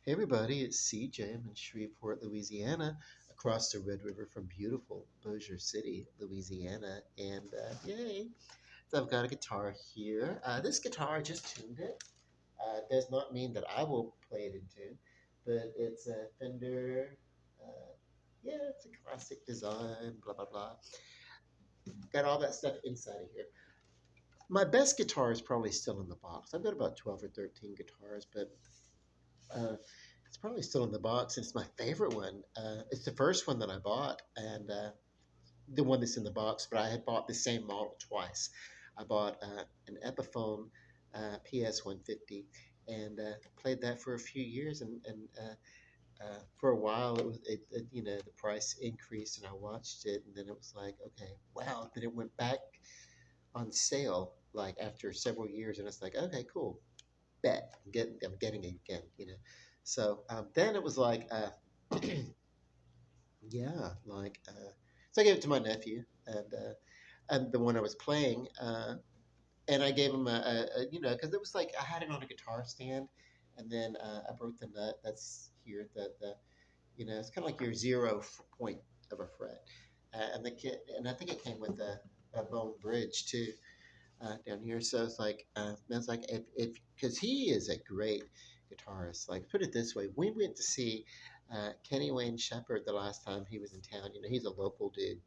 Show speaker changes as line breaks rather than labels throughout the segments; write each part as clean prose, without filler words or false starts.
Hey everybody, it's CJ. I'm in Shreveport, Louisiana, across the Red River from beautiful Bossier City, Louisiana. And yay! So I've got a guitar here. This guitar, I just tuned it. Does not mean that I will play it in tune, but it's a Fender. Uh, yeah, it's a classic design, blah, blah, blah. Got all that stuff inside of here. My best guitar is probably still in the box. I've got about 12 or 13 guitars, but Uh, it's probably still in the box. It's my favorite one. It's the first one that I bought, and the one that's in the box. But I had bought the same model twice. I bought an Epiphone PS 150 and played that for a few years. And for a while, the price increased, and I watched it, and then it was like, okay, wow. Then it went back on sale like after several years, and it's like, okay, cool, bet I'm getting it again, So then it was like, yeah, like so I gave it to my nephew, and the one I was playing, and I gave him because it was like I had it on a guitar stand, and then I broke the nut that's here, the it's kind of like your point of a fret, and the kit, and I think it came with a bone bridge too down here. So it's like, that's like if because he is a great guitarist. Like put it this way, we went to see Kenny Wayne Shepherd the last time he was in town. He's a local dude.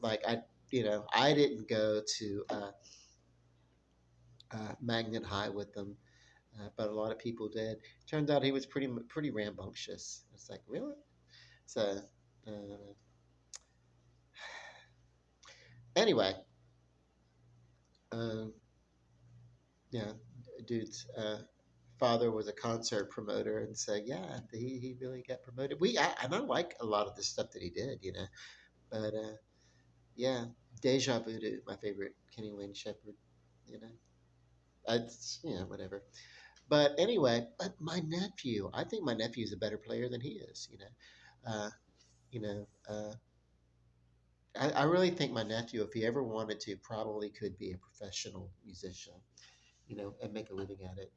Like I didn't go to Magnet High with them, but a lot of people did. Turns out he was pretty rambunctious. It's like really. So uh, anyway, um, yeah, dude's father was a concert promoter, and so yeah, he really got promoted. And I like a lot of the stuff that he did, But yeah, Deja Voodoo, my favorite Kenny Wayne Shepherd, you know. Whatever. But anyway, but my nephew, I think my nephew's a better player than he is, Uh, you know, uh, I really think my nephew, if he ever wanted to, probably could be a professional musician, and make a living at it.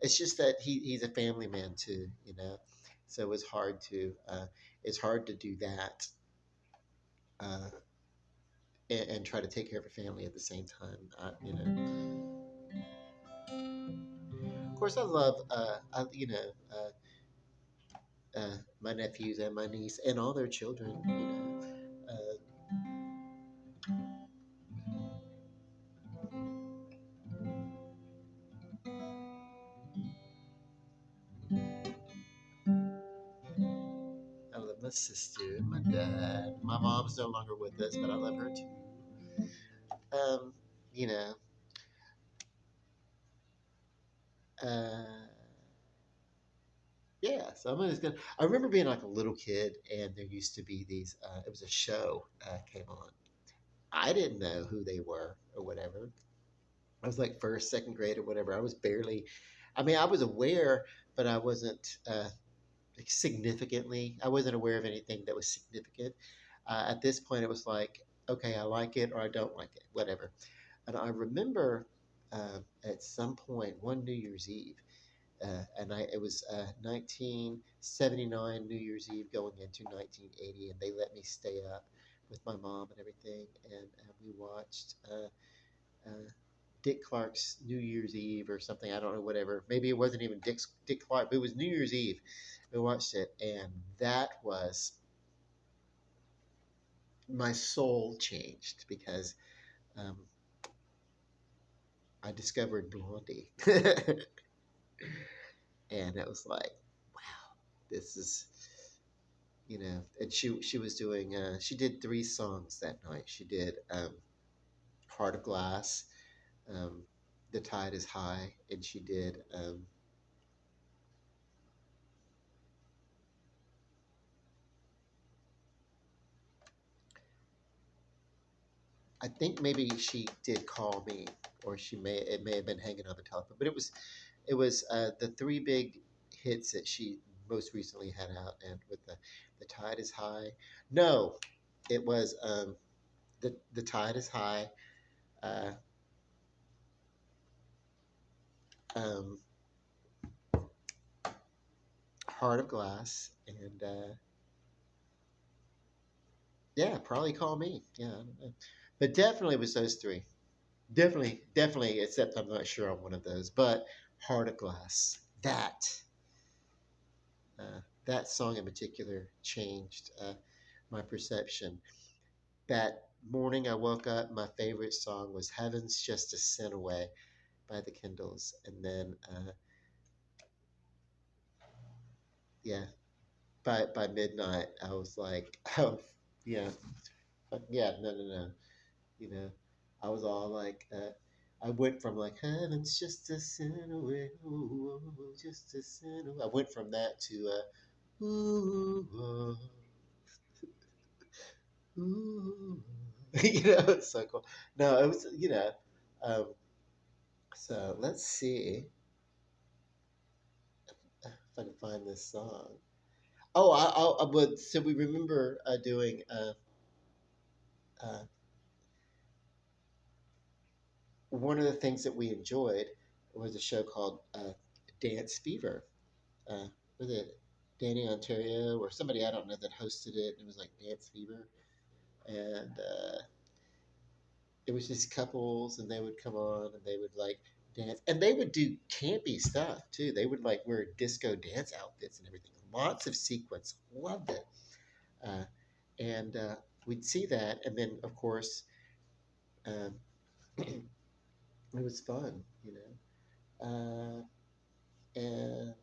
It's just that he's a family man too, so it's hard to do that uh, and try to take care of a family at the same time. Of course, I love my nephews and my niece and all their children. I love my sister, my dad. My mom's no longer with us, but I love her too. Um, you know, uh, Yeah, so I'm just gonna. I remember being like a little kid, and there used to be these. It was a show came on. I didn't know who they were or whatever. I was like first, second grade or whatever. I was barely. I mean, I was aware, but I wasn't like significantly. I wasn't aware of anything that was significant. At this point, it was like, okay, I like it or I don't like it, whatever. And I remember at some point one New Year's Eve. And it was 1979 New Year's Eve going into 1980, and they let me stay up with my mom and everything, and we watched uh, Dick Clark's New Year's Eve or something. I don't know, whatever. Maybe it wasn't even Dick Clark, but it was New Year's Eve. We watched it, and that was my soul changed because um, I discovered Blondie, and it was like, wow, this is and she was doing she did three songs that night. She did Heart of Glass, um, The Tide is High, and she did I think maybe she did Call Me, or it may have been Hanging on the Telephone, but it was the three big hits that she most recently had out, and with the Tide is High. No, it was the Tide is High. Uh, um, Heart of Glass, and yeah, probably Call Me. Yeah, I don't know. But definitely it was those three. Definitely, definitely. Except I'm not sure on one of those, but Heart of Glass. That song in particular changed my perception. That morning I woke up, my favorite song was Heaven's Just a Sin Away by the Kindles. And then, yeah, by midnight, I was like, oh, yeah, yeah, no, no, no. You know, I was all like, I went from like, Heaven's just a sin away, ooh, just a sin away. I went from that to, ooh, oh, ooh. It's so cool. No, it was, um, so let's see if I can find this song. Oh, I would. So we remember doing uh, one of the things that we enjoyed was a show called Dance Fever. Was it Danny Ontario or somebody I don't know that hosted it? It was like Dance Fever, and it was just couples, and they would come on and they would like dance, and they would do campy stuff too. They would like wear disco dance outfits and everything. Lots of sequence. Loved it. Uh, and we'd see that, and then of course um, it was fun, and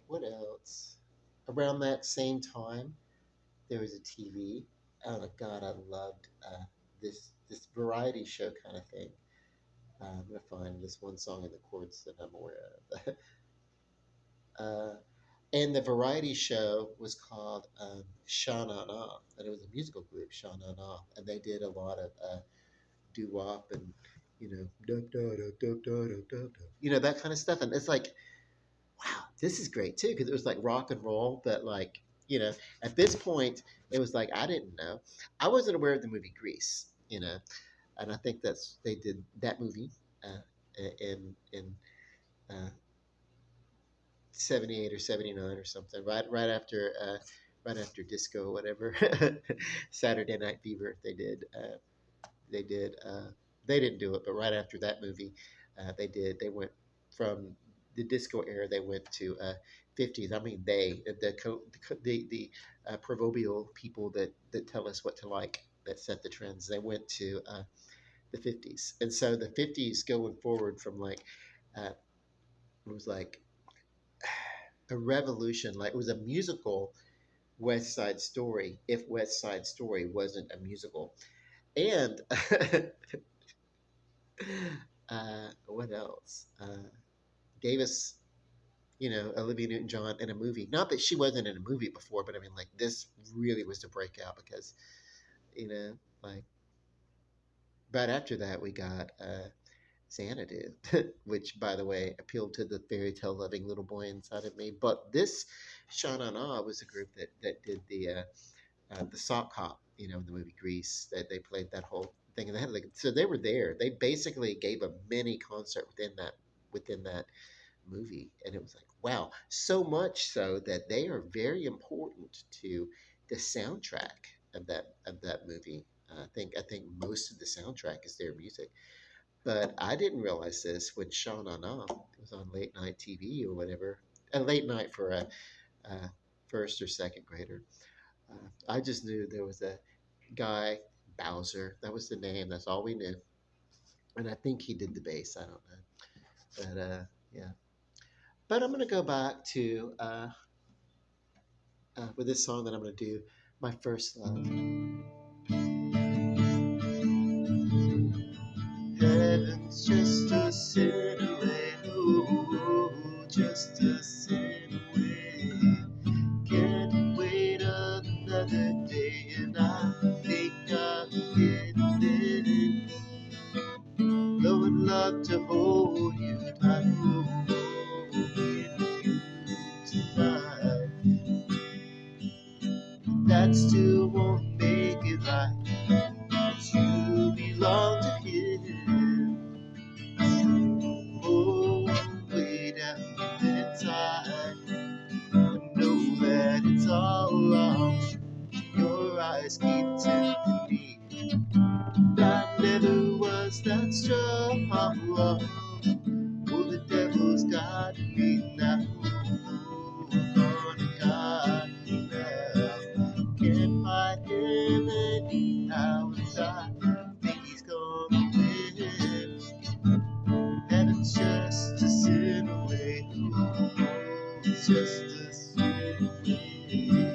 what else? Around that same time, there was a TV. Oh my God, I loved this variety show kind of thing. I'm gonna find this one song in the chords that I'm aware of. uh, and the variety show was called Sha Na Na, and it was a musical group, Sha Na Na, and they did a lot of doo wop and da, da, da, da, da, da, da, da, that kind of stuff. And it's like, wow, this is great too, because it was like rock and roll, but like you know, at this point, it was like I didn't know, I wasn't aware of the movie Grease, and I think they did that movie in uh, 78 or 79 or something, right after disco, whatever. Saturday Night Fever, they did they didn't do it, but right after that movie, they went from the disco era, they went to 50s. I mean, the proverbial people that tell us what to like, that set the trends, they went to the 50s. And so the 50s going forward from like it was like a revolution, like it was a musical West Side Story if West Side Story wasn't a musical. And what else? Gave us, Olivia Newton-John in a movie. Not that she wasn't in a movie before, but I mean, like this really was the breakout because, you know, like right after that we got Xanadu, which, by the way, appealed to the fairy tale loving little boy inside of me. But this Sha Na Na was a group that did the sock hop, in the movie Grease. That they played that whole thing, and they had like so they were there. They basically gave a mini concert within that movie, and it was like wow, so much so that they are very important to the soundtrack of that movie. I think most of the soundtrack is their music. But I didn't realize this when Sean Anam was on late night TV or whatever. A late night for a first or second grader. I just knew there was a guy, Bowser. That was the name. That's all we knew. And I think he did the bass. I don't know. But yeah. But I'm going to go back to, with this song that I'm going to do, My First Love. Heaven's just a sin away, ooh, just a sin away. Can't wait another day, and I think I'm getting it. Though I'd love to hold you tight, with you tonight. That still won't make it right, 'cause you belong to him. Oh, way down inside, I know that. eyes keep tempting me. I never was that strong. Oh, the devil's got me now. Gonna got me now. Can't fight him anyhow. I think he's gonna win. Heaven's just a sin away. It's just a sin away.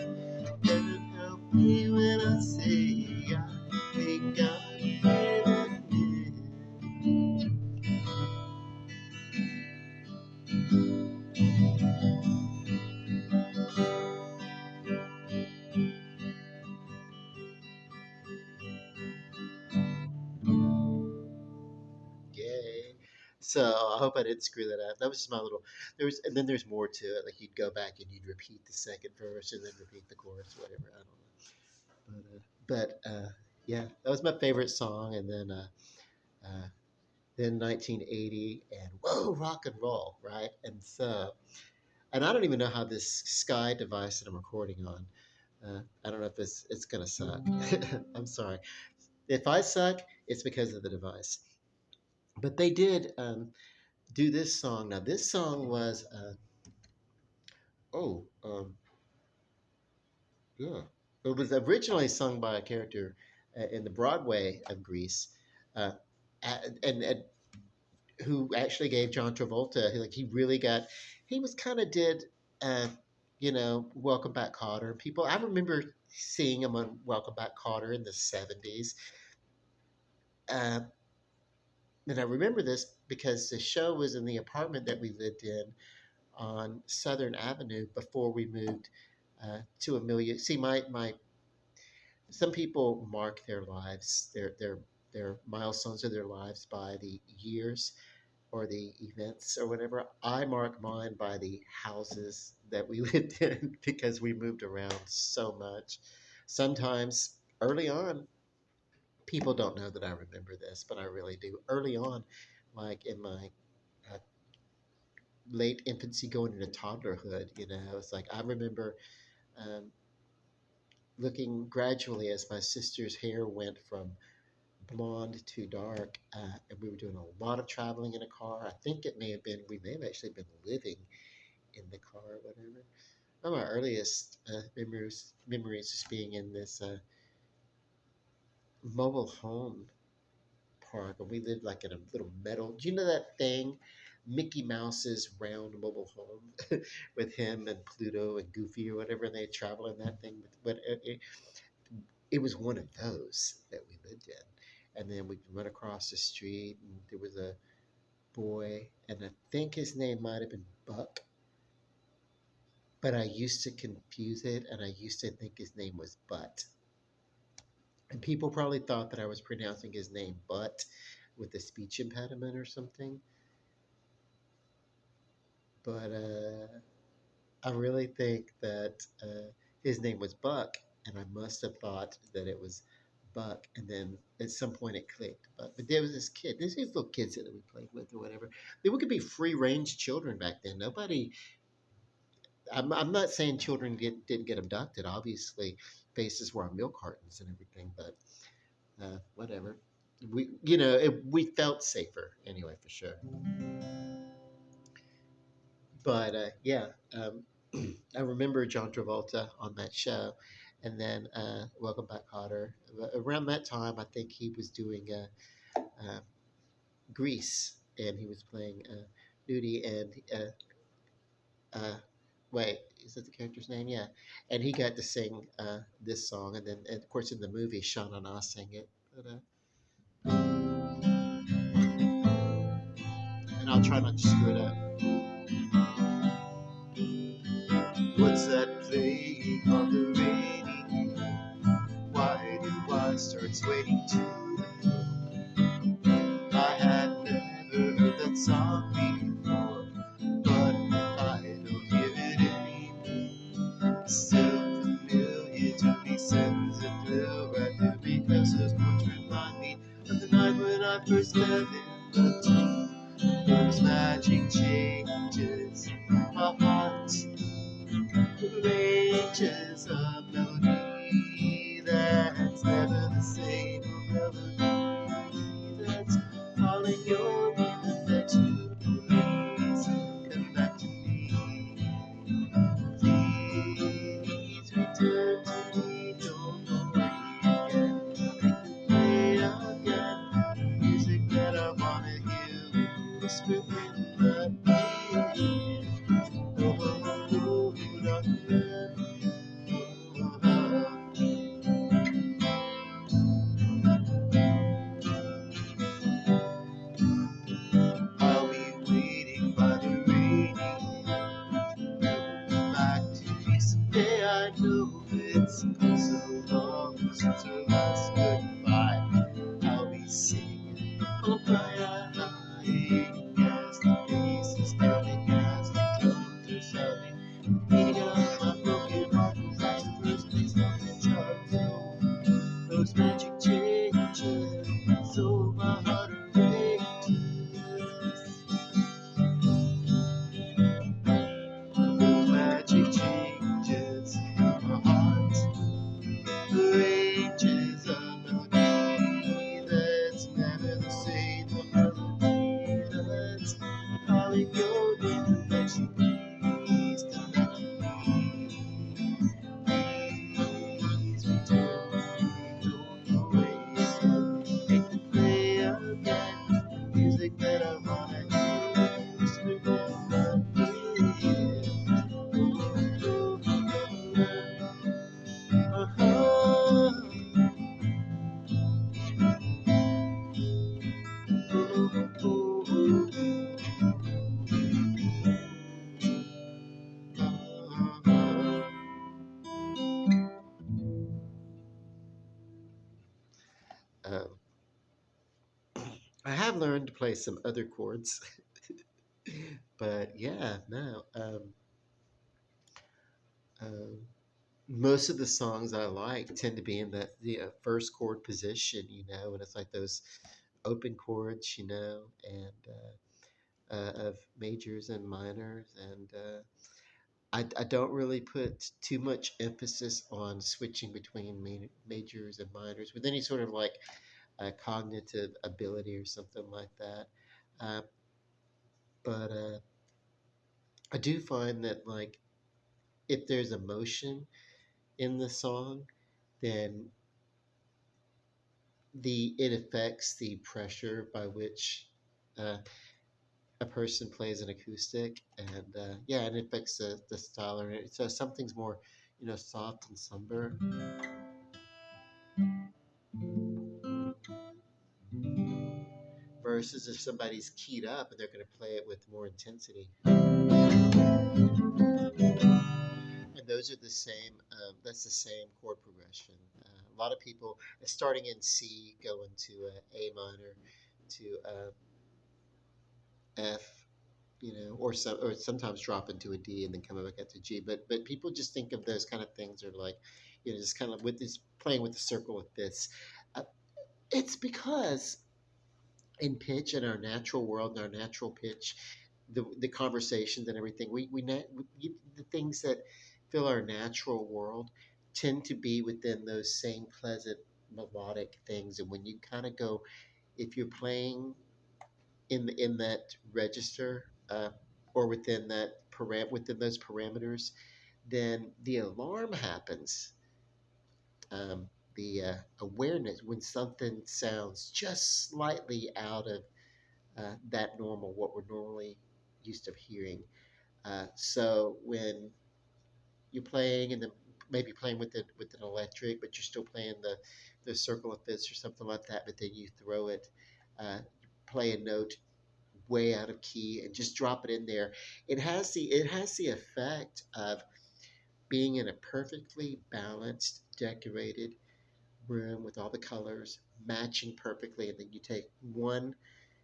Heaven help me when I say I think I'm living. Yay. So I hope I didn't screw that up. That was just my little. And then there's more to it. Like you'd go back and you'd repeat the second verse and then repeat the chorus, whatever. I don't know. But yeah, that was my favorite song. And uh, then 1980 and whoa, rock and roll, right? And I don't even know how this Sky device that I'm recording on. I don't know if this it's gonna suck. I'm sorry. If I suck, it's because of the device. But they did do this song. Now, this song was oh yeah, it was originally sung by a character in the Broadway of Grease, uh, and who actually gave John Travolta like he really got he was kind of did uh, Welcome Back Kotter. People I remember seeing him on Welcome Back Kotter in the 70s. Uh, and I remember this because the show was in the apartment that we lived in on Southern Avenue before we moved to Amelia. See, my some people mark their lives, their milestones of their lives by the years or the events or whatever. I mark mine by the houses that we lived in because we moved around so much. Sometimes early on, people don't know that I remember this, but I really do. Early on, like in my uh, late infancy going into toddlerhood, it's like I remember um, looking gradually as my sister's hair went from blonde to dark, and we were doing a lot of traveling in a car. I think we may have actually been living in the car or whatever. One of my earliest memories just being in this mobile home park, and we lived like in a little metal. Do you know that thing? Mickey Mouse's round mobile home with him and Pluto and Goofy or whatever, and they travel in that thing. But it was one of those that we lived in. And then we could run across the street, and there was a boy, and I think his name might have been Buck, but I used to confuse it, and I used to think his name was Butt. And people probably thought that I was pronouncing his name Butt with a speech impediment or something. But I really think that his name was Buck, and I must have thought that it was Buck, and then at some point it clicked. But there was this kid, these little kids that we played with or whatever. They could be free range children back then. Nobody. I'm not saying children didn't get abducted. Obviously, faces were on milk cartons and everything, but whatever. We felt safer anyway, for sure. But yeah, I remember John Travolta on that show, and then Welcome Back, Kotter. Around that time, I think he was doing Grease, and he was playing Nudie, and wait, is that the character's name? Yeah, and he got to sing this song, and then and of course in the movie, Shauna Na sang it. And I'll try not to screw it up. What's that playing on the radio? Why do I start swaying to it? I had never heard that song before, but I don't hear it anymore. Still familiar to me, sends a thrill right through me, because those notes remind me of the night when I first met in the tune. Those magic changes my heart, arranges a melody that have learned to play some other chords, but yeah, no. Um, Most of the songs I like tend to be in that the first chord position, and it's like those open chords, of majors and minors, and I don't really put too much emphasis on switching between majors and minors with any sort of like cognitive ability or something like that. Uh, but I do find that like if there's emotion in the song, then the it affects the pressure by which uh, a person plays an acoustic, and yeah, it affects the style of it. So something's more, soft and somber versus if somebody's keyed up and they're going to play it with more intensity. And those are the same. That's the same chord progression. A lot of people starting in C, going to A minor, to F, or sometimes drop into a D and then coming back up to G. But people just think of those kind of things are like, just kind of with this playing with the circle with this. Uh, it's because in pitch in our natural world, in our natural pitch, the conversations and everything, the things that fill our natural world tend to be within those same pleasant melodic things. And when you kind of go, if you're playing in that register, or within those parameters, then the alarm happens. The awareness when something sounds just slightly out of that normal, what we're normally used to hearing. So when you're playing and then maybe playing with an electric, but you're still playing the circle of fifths or something like that, but then you throw it, play a note way out of key and just drop it in there. It has the effect of being in a perfectly balanced, decorated room with all the colors matching perfectly, and then you take one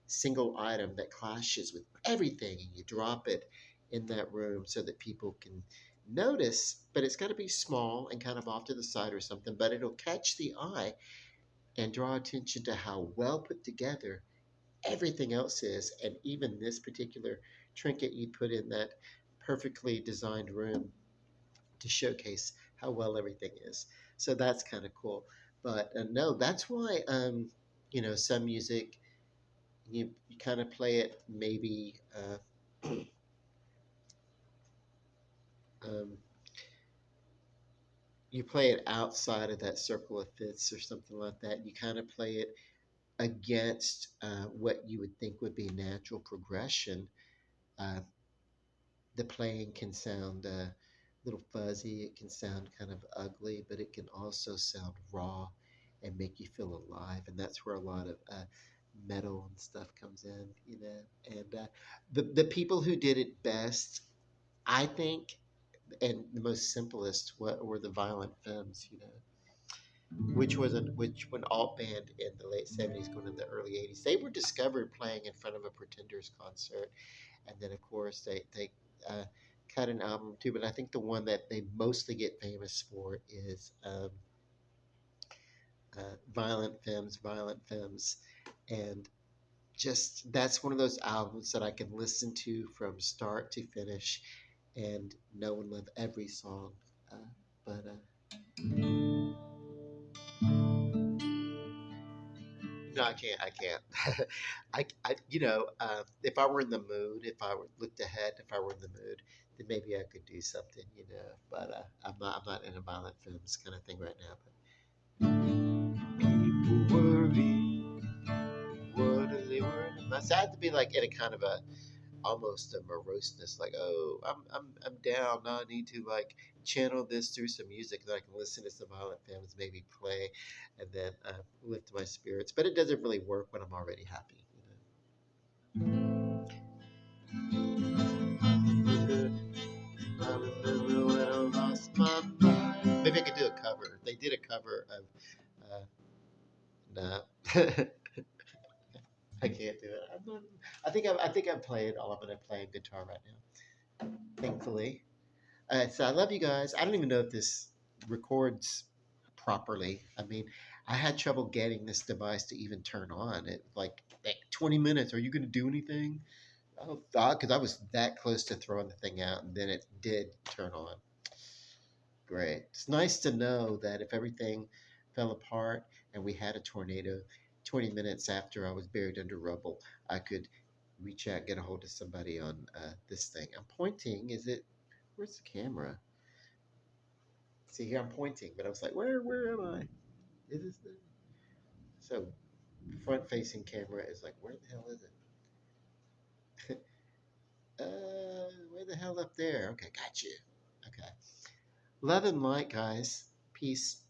single item that clashes with everything and you drop it in that room so that people can notice, but it's got to be small and kind of off to the side or something, but it'll catch the eye and draw attention to how well put together everything else is, and even this particular trinket you put in that perfectly designed room to showcase how well everything is. So that's kind of cool. But no, that's why some music you kind of play it maybe um, you play it outside of that circle of fifths or something like that. You kind of play it against what you would think would be natural progression. Uh, the playing can sound a little fuzzy. It can sound kind of ugly, but it can also sound raw and make you feel alive. And that's where a lot of metal and stuff comes in. And the people who did it best, I think, and the most simplest were the Violent Femmes, which when alt band in the late '70s, going into the early '80s, they were discovered playing in front of a Pretenders concert, and then of course they uh, cut an album too. But I think the one that they mostly get famous for is Violent Femmes, and just that's one of those albums that I can listen to from start to finish and know and love every song. But no, I can't. I can't. If I were in the mood, if I were looked ahead, if I were in the mood, then maybe I could do something. But I'm not. I'm not in a violent films kind of thing right now. But people worry, what are they worrying about? So I have to be like in a kind of a almost a moroseness, like, oh, I'm down. Now I need to like channel this through some music that I can listen to some Violent Femmes, maybe play, and then lift my spirits. But it doesn't really work when I'm already happy. I remember when I lost my mind. Maybe I could do a cover. They did a cover of. Nah, I can't I'm playing, all I'm going to play a guitar right now, thankfully. So I love you guys. I don't even know if this records properly. I mean, I had trouble getting this device to even turn on. It like 20 minutes. Are you going to do anything? Oh, because I was that close to throwing the thing out, and then it did turn on. Great. It's nice to know that if everything fell apart and we had a tornado, 20 minutes after I was buried under rubble, I could reach out, get a hold of somebody on this thing. I'm pointing. Where's the camera? See, here I'm pointing, but I was like, where am I? Is this the. So, front facing camera is like, where the hell is it? Where the hell up there? Okay, got you. Okay. Love and light, guys. Peace.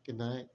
Good night.